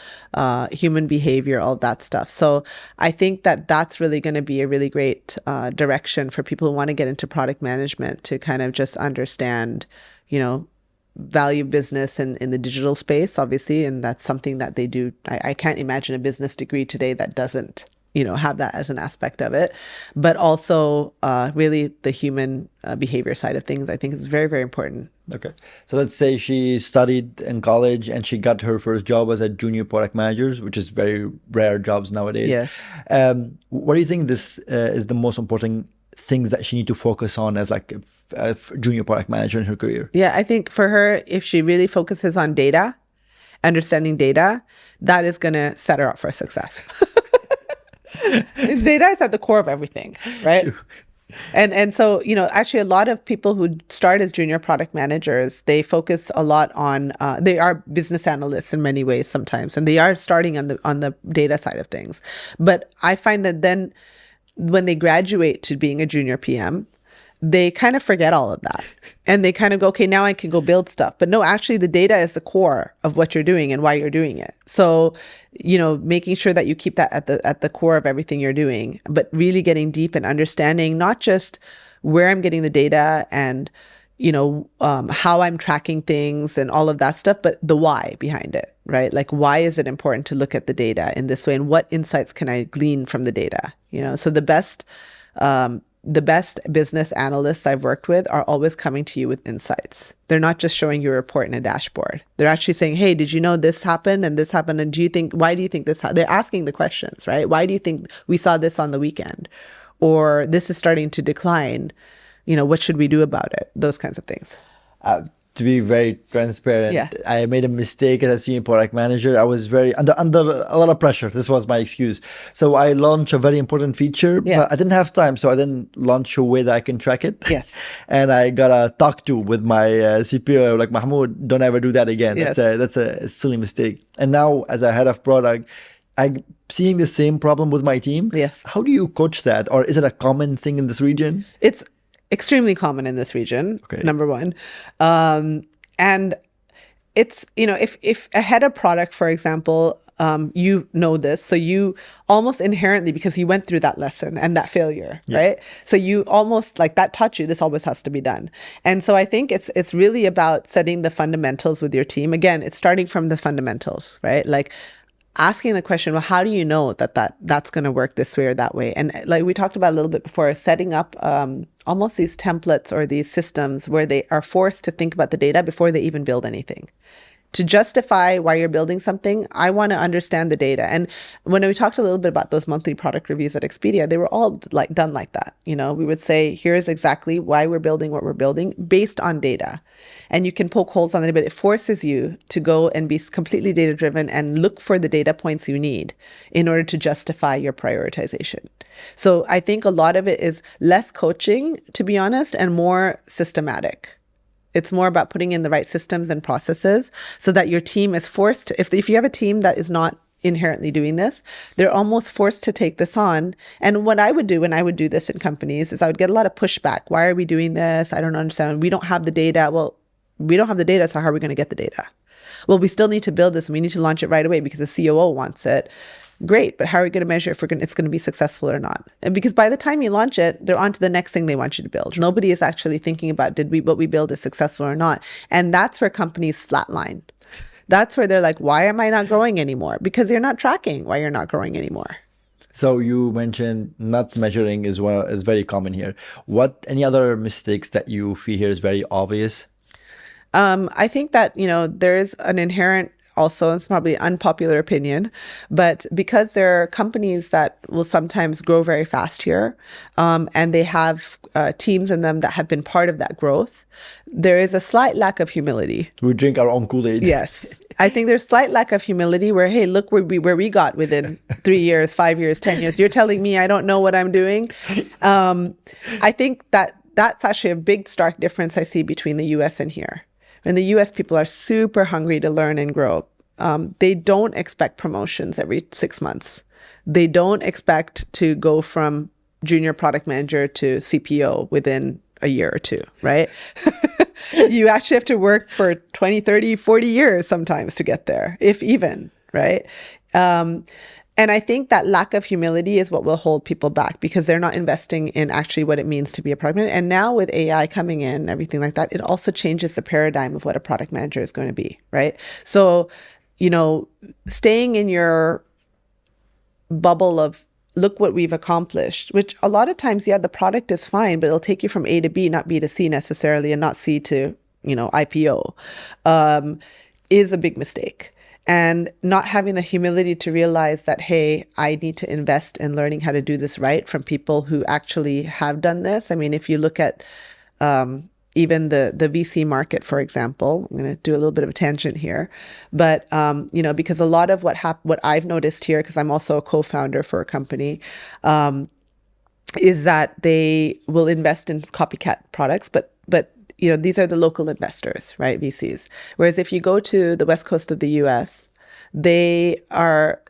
Human behavior, all that stuff. So I think that that's really going to be a really great direction for people who want to get into product management, to kind of just understand, value business in the digital space, obviously, and that's something that they do. I can't imagine a business degree today that doesn't, have that as an aspect of it. But also really the human behavior side of things, I think is very, very important. Okay. So let's say she studied in college and she got her first job as a junior product manager, which is very rare jobs nowadays. Yes. What do you think this is the most important things that she need to focus on as like a junior product manager in her career? Yeah, I think for her, if she really focuses on data, understanding data, that is going to set her up for success. Because data is at the core of everything, right? True. And so, actually a lot of people who start as junior product managers, they focus a lot on, they are business analysts in many ways sometimes, and they are starting on the data side of things. But I find that then when they graduate to being a junior PM, they kind of forget all of that. And they kind of go, okay, now I can go build stuff. But no, actually the data is the core of what you're doing and why you're doing it. So, making sure that you keep that at the core of everything you're doing, but really getting deep and understanding not just where I'm getting the data and, how I'm tracking things and all of that stuff, but the why behind it, right? Like, why is it important to look at the data in this way? And what insights can I glean from the data? So the best business analysts I've worked with are always coming to you with insights. They're not just showing you a report in a dashboard. They're actually saying, hey, did you know this happened and this happened? And why do you think this happened? They're asking the questions, right? Why do you think we saw this on the weekend? Or this is starting to decline? What should we do about it? Those kinds of things. To be very transparent, yeah. I made a mistake as a senior product manager. I was very under a lot of pressure. This was my excuse. So I launched a very important feature, but I didn't have time. So I didn't launch a way that I can track it. Yes. And I got a talk to with my CPO, like, Mahmoud, don't ever do that again. Yes. That's a silly mistake. And now as a head of product, I'm seeing the same problem with my team. Yes. How do you coach that? Or is it a common thing in this region? It's extremely common in this region, number one. And it's, if a head of product, for example, you know this, so you almost inherently, because you went through that lesson and that failure, right? So you almost like that taught you this always has to be done. And so I think it's really about setting the fundamentals with your team. Again, it's starting from the fundamentals, right? Like asking the question, well, how do you know that's going to work this way or that way? And like we talked about a little bit before, setting up almost these templates or these systems where they are forced to think about the data before they even build anything. To justify why you're building something, I want to understand the data. And when we talked a little bit about those monthly product reviews at Expedia, they were all like done like that. We would say, here's exactly why we're building what we're building based on data. And you can poke holes on it, but it forces you to go and be completely data driven and look for the data points you need in order to justify your prioritization. So I think a lot of it is less coaching, to be honest, and more systematic. It's more about putting in the right systems and processes so that your team is forced to, if you have a team that is not inherently doing this, they're almost forced to take this on. And what I would do when I would do this in companies is I would get a lot of pushback. Why are we doing this? I don't understand. We don't have the data. Well, we don't have the data, so how are we going to get the data? Well, we still need to build this and we need to launch it right away because the COO wants it. Great, but how are we going to measure if it's going to be successful or not? And because by the time you launch it, they're on to the next thing they want you to build. Nobody is actually thinking about what we build is successful or not. And that's where companies flatline. That's where they're like, why am I not growing anymore? Because you're not tracking why you're not growing anymore. So you mentioned not measuring is very common here. Any other mistakes that you feel here is very obvious? I think that, there is an inherent, also, it's probably an unpopular opinion, but because there are companies that will sometimes grow very fast here, and they have teams in them that have been part of that growth, there is a slight lack of humility. We drink our own Kool-Aid. Yes. I think there's slight lack of humility where, hey, look where we got within 3 years, 5 years, 10 years. You're telling me I don't know what I'm doing. I think that's actually a big stark difference I see between the US and here. In the US, people are super hungry to learn and grow. They don't expect promotions every 6 months. They don't expect to go from junior product manager to CPO within a year or two, right? You actually have to work for 20, 30, 40 years sometimes to get there, if even, right? And I think that lack of humility is what will hold people back because they're not investing in actually what it means to be a product manager. And now with AI coming in and everything like that, it also changes the paradigm of what a product manager is going to be, right? So, staying in your bubble of look what we've accomplished, which a lot of times, yeah, the product is fine, but it'll take you from A to B, not B to C necessarily, and not C to, IPO, is a big mistake. And not having the humility to realize that, hey, I need to invest in learning how to do this right from people who actually have done this. I mean, if you look at even the VC market, for example, I'm going to do a little bit of a tangent here, but because a lot of what I've noticed here, because I'm also a co-founder for a company, is that they will invest in copycat products, but these are the local investors, right? VCs. Whereas if you go to the West Coast of the US, the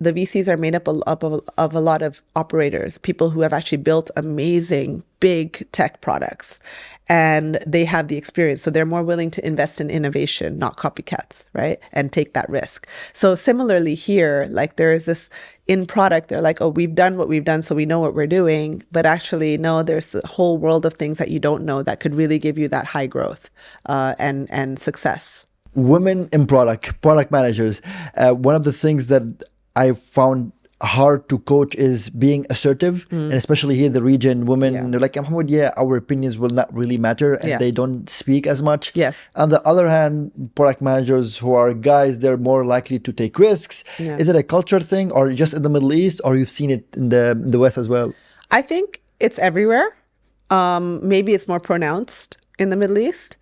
VCs are made up of a lot of operators, people who have actually built amazing big tech products, and they have the experience. So they're more willing to invest in innovation, not copycats, right? And take that risk. So similarly here, like there is this in product, they're like, oh, we've done what we've done, so we know what we're doing. But actually, no, there's a whole world of things that you don't know that could really give you that high growth and success. Women in product managers. One of the things that I found hard to coach is being assertive, and especially here in the region, women they're like, Mohammed, our opinions will not really matter, and they don't speak as much. Yes. On the other hand, product managers who are guys, they're more likely to take risks. Yeah. Is it a culture thing, or just in the Middle East, or you've seen it in the West as well? I think it's everywhere. Maybe it's more pronounced in the Middle East.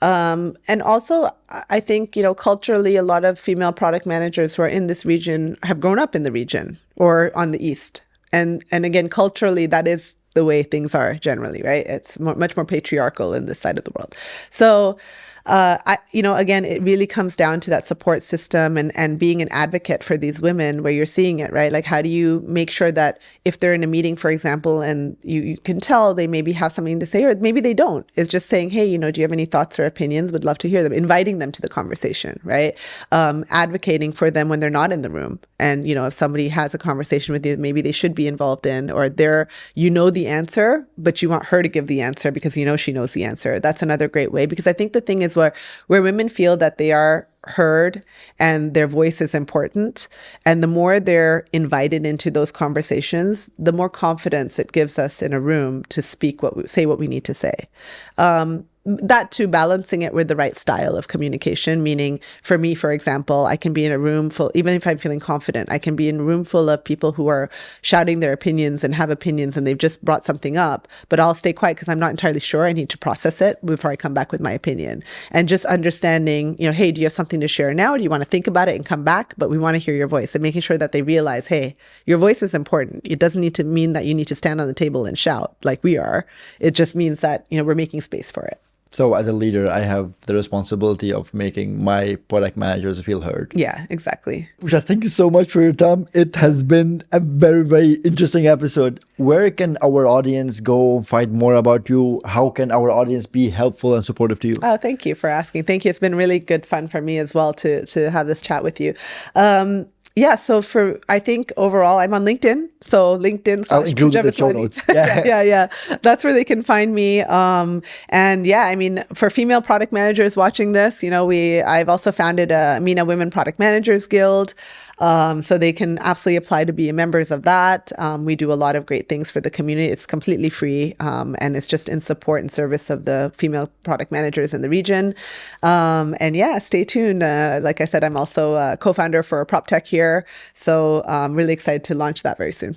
And also, I think, culturally, a lot of female product managers who are in this region have grown up in the region or on the East. And again, culturally, that is the way things are generally, right? It's much more patriarchal in this side of the world. So Again, it really comes down to that support system and being an advocate for these women where you're seeing it, right? Like, how do you make sure that if they're in a meeting, for example, and you can tell they maybe have something to say, or maybe they don't, it's just saying, hey, do you have any thoughts or opinions? Would love to hear them, inviting them to the conversation, right? Advocating for them when they're not in the room. And, if somebody has a conversation with you, maybe they should be involved in, or the answer, but you want her to give the answer because she knows the answer. That's another great way, because I think the thing is where women feel that they are heard and their voice is important, and the more they're invited into those conversations, the more confidence it gives us in a room to say what we need to say. That too, balancing it with the right style of communication, meaning for me, for example, I can be in a room full, even if I'm feeling confident, I can be in a room full of people who are shouting their opinions and have opinions and they've just brought something up, but I'll stay quiet because I'm not entirely sure. I need to process it before I come back with my opinion. And just understanding, hey, do you have something to share now? Do you want to think about it and come back? But we want to hear your voice, and making sure that they realize, hey, your voice is important. It doesn't need to mean that you need to stand on the table and shout like we are. It just means that, we're making space for it. So as a leader, I have the responsibility of making my product managers feel heard. Yeah, exactly. Pooja, thank you so much for your time. It has been a very, very interesting episode. Where can our audience go find more about you? How can our audience be helpful and supportive to you? Oh, thank you for asking. Thank you. It's been really good fun for me as well to have this chat with you. So I think overall, I'm on LinkedIn. So LinkedIn. I'll include the show notes. Yeah. That's where they can find me. For female product managers watching this, I've also founded a MENA Women Product Managers Guild. So they can absolutely apply to be members of that. We do a lot of great things for the community. It's completely free, and it's just in support and service of the female product managers in the region. Stay tuned. Like I said, I'm also a co-founder for PropTech here. So I'm really excited to launch that very soon.